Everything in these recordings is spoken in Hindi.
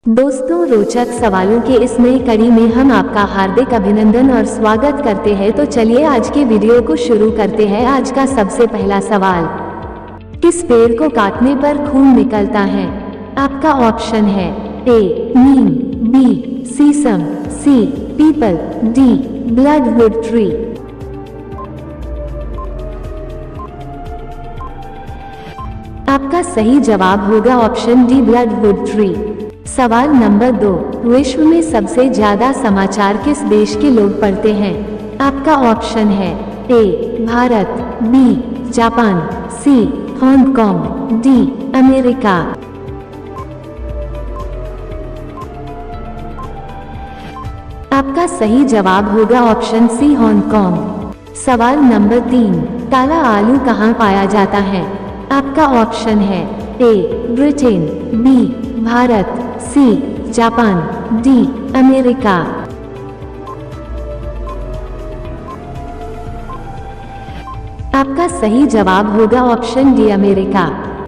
दोस्तों, रोचक सवालों के इस नई कड़ी में हम आपका हार्दिक अभिनंदन और स्वागत करते हैं। तो चलिए आज के वीडियो को शुरू करते हैं। आज का सबसे पहला सवाल, किस पेड़ को काटने पर खून निकलता है? आपका ऑप्शन है ए नीम, बी सीसम, सी पीपल, डी ब्लडवुड ट्री। आपका सही जवाब होगा ऑप्शन डी ब्लडवुड ट्री। सवाल नंबर 2, विश्व में सबसे ज्यादा समाचार किस देश के लोग पढ़ते हैं? आपका ऑप्शन है ए भारत, बी जापान, सी हांगकांग, डी अमेरिका। आपका सही जवाब होगा ऑप्शन सी हांगकांग। सवाल नंबर 3, काला आलू कहाँ पाया जाता है? आपका ऑप्शन है A Britain, B Bharat, C Japan, D America. आपका सही जवाब होगा ऑप्शन डी अमेरिका।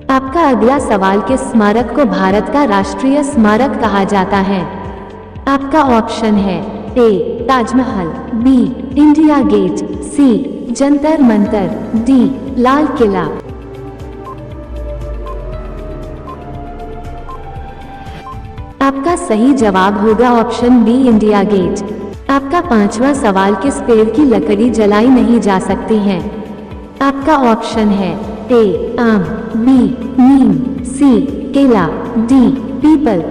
आपका अगला सवाल, किस स्मारक को भारत का राष्ट्रीय स्मारक कहा जाता है? आपका ऑप्शन है ए ताजमहल, बी इंडिया गेट, सी जंतर मंतर, डी लाल किला। आपका सही जवाब होगा ऑप्शन बी इंडिया गेट। आपका पांचवा सवाल, किस पेड़ की लकड़ी जलाई नहीं जा सकती है? आपका ऑप्शन है ए आम, बी नीम, सी केला, डी पीपल।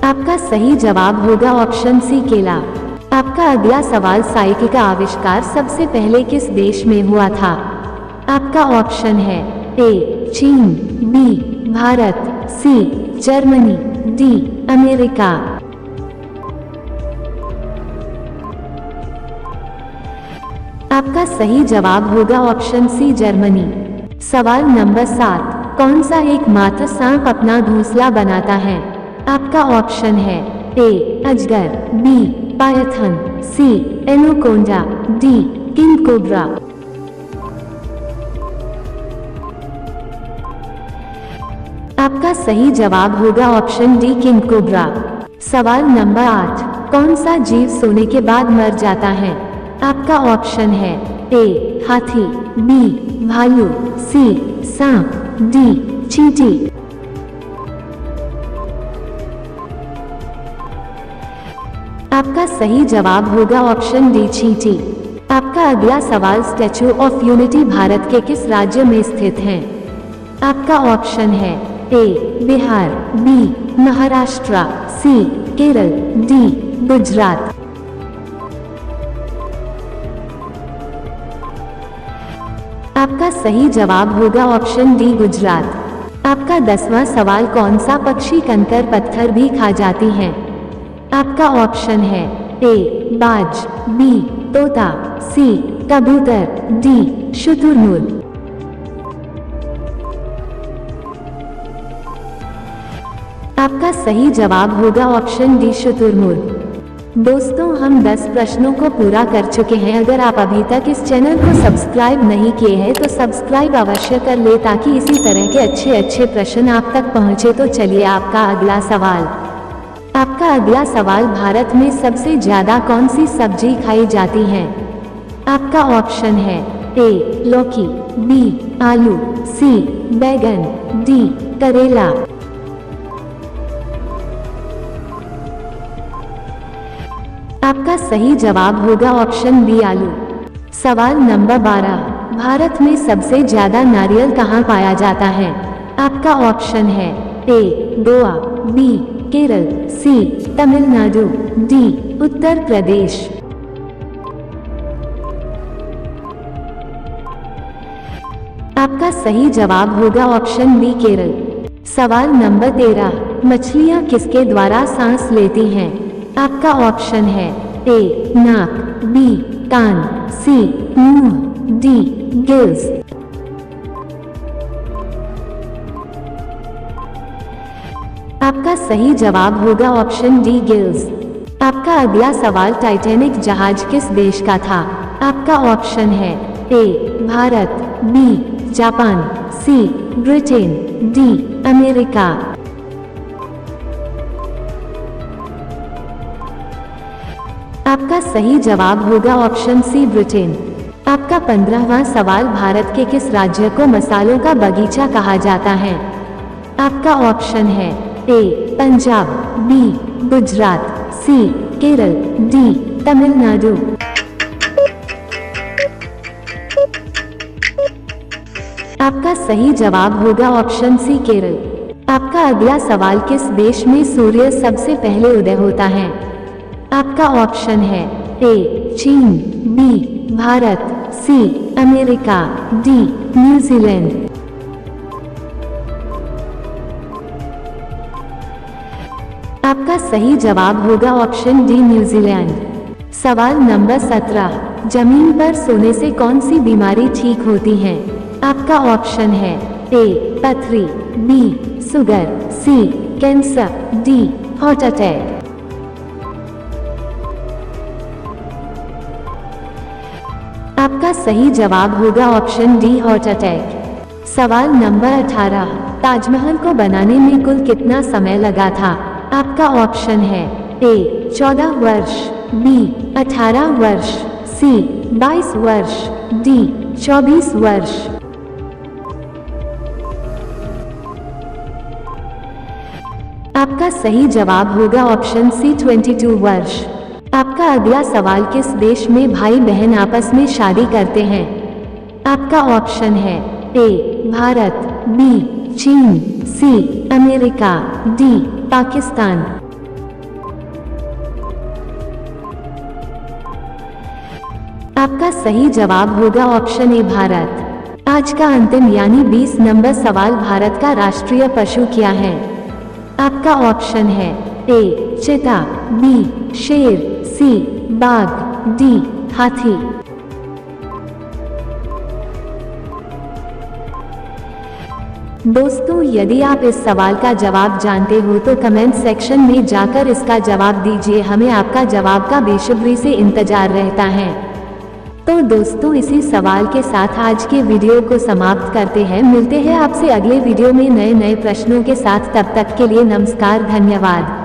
आपका सही जवाब होगा ऑप्शन सी केला। आपका अगला सवाल, साइकिल का आविष्कार सबसे पहले किस देश में हुआ था? आपका ऑप्शन है ए चीन, B Bharat, C Germany, D America. आपका सही जवाब होगा ऑप्शन सी जर्मनी। सवाल नंबर 7, कौन सा एकमात्र सांप अपना घोंसला बनाता है? आपका ऑप्शन है ए अजगर, बी पायथन, सी एनाकोंडा, डी किंग कोबरा। आपका सही जवाब होगा ऑप्शन डी किंग कोबरा। सवाल नंबर 8, कौन सा जीव सोने के बाद मर जाता है? आपका ऑप्शन है ए हाथी, बी भालू, सी सांप, डी चींटी। आपका सही जवाब होगा ऑप्शन डी चींटी। आपका अगला सवाल, स्टैच्यू ऑफ यूनिटी भारत के किस राज्य में स्थित है? आपका ऑप्शन है ए बिहार, बी महाराष्ट्र, सी केरल, डी गुजरात। आपका सही जवाब होगा ऑप्शन डी गुजरात। आपका 10वां सवाल, कौन सा पक्षी कंकर पत्थर भी खा जाती है? आपका ऑप्शन है ए बाज, बी तोता, सी कबूतर, डी शुतुरमुर्ग। आपका सही जवाब होगा ऑप्शन डी शुतुरमुर्ग। दोस्तों, हम 10 प्रश्नों को पूरा कर चुके हैं। अगर आप अभी तक इस चैनल को सब्सक्राइब नहीं किए हैं तो सब्सक्राइब अवश्य कर ले ताकि इसी तरह के अच्छे प्रश्न आप तक पहुंचे। तो चलिए आपका अगला सवाल। आपका अगला सवाल, भारत में सबसे ज्यादा कौन सी सब्जी खाई जाती है? आपका ऑप्शन है ए लौकी, बी आलू, सी बैगन, डी करेला। आपका सही जवाब होगा ऑप्शन बी आलू। सवाल नंबर 12, भारत में सबसे ज्यादा नारियल कहाँ पाया जाता है? आपका ऑप्शन है ए गोवा, बी केरल, सी तमिलनाडु, डी उत्तर प्रदेश। आपका सही जवाब होगा ऑप्शन बी केरल। सवाल नंबर 13, मछलियाँ किसके द्वारा सांस लेती हैं? आपका ऑप्शन है ए नाक, बी कान, सी मुंह, डी गिल्स। आपका सही जवाब होगा ऑप्शन डी गिल्स। आपका अगला सवाल, टाइटैनिक जहाज किस देश का था? आपका ऑप्शन है ए भारत, बी जापान, सी ब्रिटेन, डी अमेरिका। आपका सही जवाब होगा ऑप्शन सी ब्रिटेन। आपका 15वां सवाल, भारत के किस राज्य को मसालों का बगीचा कहा जाता है? आपका ऑप्शन है ए पंजाब, बी गुजरात, सी केरल, डी तमिलनाडु। आपका सही जवाब होगा ऑप्शन सी केरल। आपका अगला सवाल, किस देश में सूर्य सबसे पहले उदय होता है? आपका ऑप्शन है ए चीन, B Bharat, C America, D New Zealand. आपका सही जवाब होगा ऑप्शन डी न्यूजीलैंड। सवाल नंबर 17, जमीन पर सोने से कौन सी बीमारी ठीक होती है? आपका ऑप्शन है ए पथरी, बी शुगर, सी कैंसर, डी हार्ट अटैक। आपका सही जवाब होगा ऑप्शन डी हार्ट अटैक। सवाल नंबर 18, ताजमहल को बनाने में कुल कितना समय लगा था? आपका ऑप्शन है ए 14 वर्ष, बी 18 वर्ष, सी 22 वर्ष, डी 24 वर्ष। आपका सही जवाब होगा ऑप्शन सी 22 वर्ष। आपका अगला सवाल, किस देश में भाई बहन आपस में शादी करते हैं? आपका ऑप्शन है ए भारत, बी चीन, सी अमेरिका, डी पाकिस्तान। आपका सही जवाब होगा ऑप्शन ए भारत। आज का अंतिम यानी 20 नंबर सवाल, भारत का राष्ट्रीय पशु क्या है? आपका ऑप्शन है ए चीता, बी शेर, सी बाघ, डी हाथी। दोस्तों, यदि आप इस सवाल का जवाब जानते हो तो कमेंट सेक्शन में जाकर इसका जवाब दीजिए, हमें आपका जवाब का बेसब्री से इंतजार रहता है। तो दोस्तों, इसी सवाल के साथ आज के वीडियो को समाप्त करते हैं। मिलते हैं आपसे अगले वीडियो में नए नए प्रश्नों के साथ। तब तक के लिए नमस्कार, धन्यवाद।